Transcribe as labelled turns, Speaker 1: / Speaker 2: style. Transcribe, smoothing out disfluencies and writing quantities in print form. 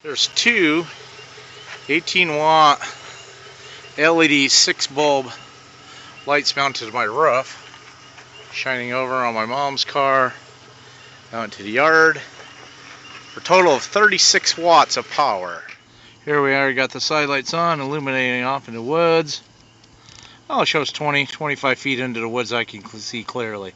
Speaker 1: There's two 18-watt LED 6-bulb lights mounted to my roof, shining over on my mom's car out into the yard for a total of 36 watts of power. Here we are, got the side lights on, illuminating off in the woods. Oh, it shows 25 feet into the woods I can see clearly.